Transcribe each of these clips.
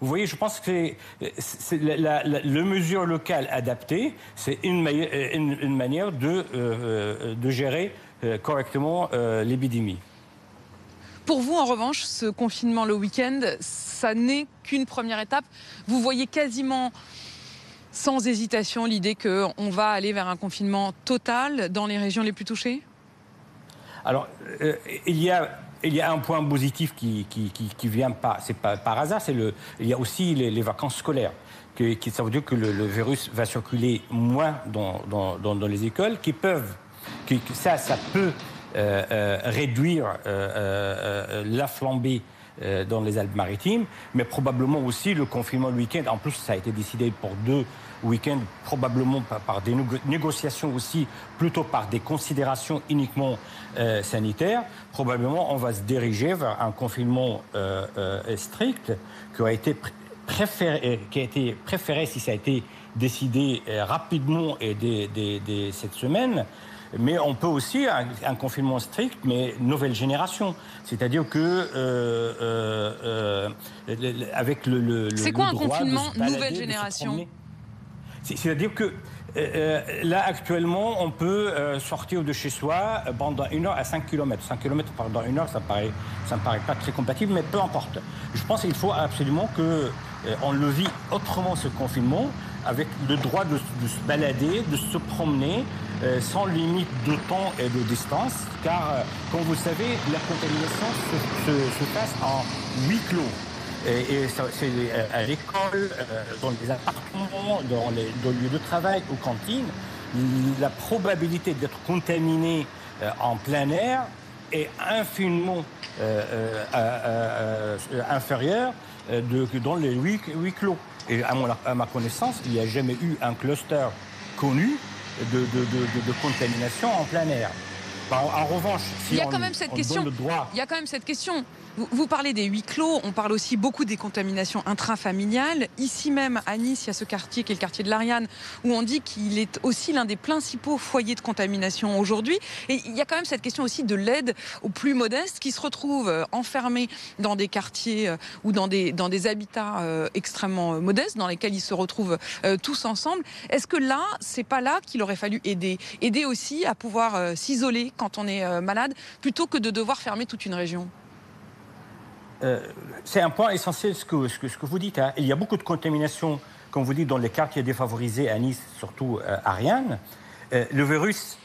Vous voyez, je pense que le mesure locale adaptée, c'est une manière de gérer correctement l'épidémie. Pour vous, en revanche, ce confinement le week-end, ça n'est qu'une première étape. Vous voyez quasiment sans hésitation l'idée qu'on va aller vers un confinement total dans les régions les plus touchées? Alors, il y a un point positif qui vient pas, c'est pas par hasard, il y a aussi les vacances scolaires. Ça veut dire que le virus va circuler moins dans les écoles, ça peut réduire la flambée dans les Alpes-Maritimes, mais probablement aussi le confinement le week-end. En plus, ça a été décidé pour 2 week-ends, probablement par des négociations aussi, plutôt par des considérations uniquement sanitaires. Probablement, on va se diriger vers un confinement strict qui a été préféré si ça a été décidé rapidement et dès cette semaine. Mais on peut aussi un confinement strict, mais nouvelle génération. C'est-à-dire que avec c'est quoi un confinement nouvelle génération? C'est-à-dire que là, actuellement, on peut sortir de chez soi pendant 1 heure à 5 km. 5 km pendant 1 heure, ça me paraît pas très compatible, mais peu importe. Je pense qu'il faut absolument qu'on le vit autrement, ce confinement, avec le droit de se balader, de se promener, sans limite de temps et de distance, car, comme vous le savez, la contamination se passe en huis clos. Et c'est à l'école, dans les appartements, dans les lieux de travail, aux cantines, la probabilité d'être contaminé en plein air est infiniment inférieure que dans les huis clos. Et à ma connaissance, il n'y a jamais eu un cluster connu de contamination en plein air. En revanche, si il y a quand même cette question. Il y a quand même cette question. Vous parlez des huis clos, on parle aussi beaucoup des contaminations intrafamiliales. Ici même, à Nice, il y a ce quartier qui est le quartier de l'Ariane, où on dit qu'il est aussi l'un des principaux foyers de contamination aujourd'hui. Et il y a quand même cette question aussi de l'aide aux plus modestes qui se retrouvent enfermés dans des quartiers ou dans des habitats extrêmement modestes, dans lesquels ils se retrouvent tous ensemble. Est-ce que là, c'est pas là qu'il aurait fallu aider aussi à pouvoir s'isoler quand on est malade, plutôt que de devoir fermer toute une région? C'est un point essentiel ce que vous dites. Hein. Il y a beaucoup de contamination, comme vous dites, dans les quartiers défavorisés à Nice, surtout à Ariane. Le virus,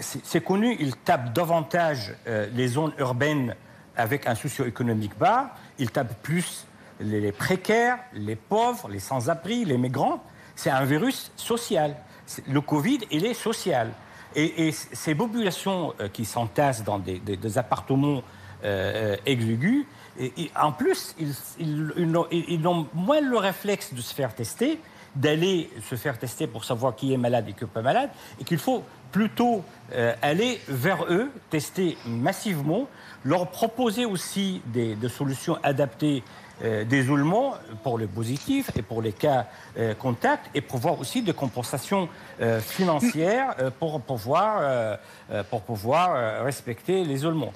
c'est connu, il tape davantage les zones urbaines avec un socio-économique bas. Il tape plus les précaires, les pauvres, les sans-abri, les migrants. C'est un virus social. Le Covid, il est social. Et ces populations qui s'entassent dans des appartements exigus, et en plus, ils ont moins le réflexe de se faire tester, d'aller se faire tester pour savoir qui est malade et qui n'est pas malade, et qu'il faut plutôt aller vers eux, tester massivement, leur proposer aussi des solutions adaptées d'isolement pour les positifs et pour les cas contacts, et prévoir aussi des compensations financières pour pouvoir respecter l'isolement.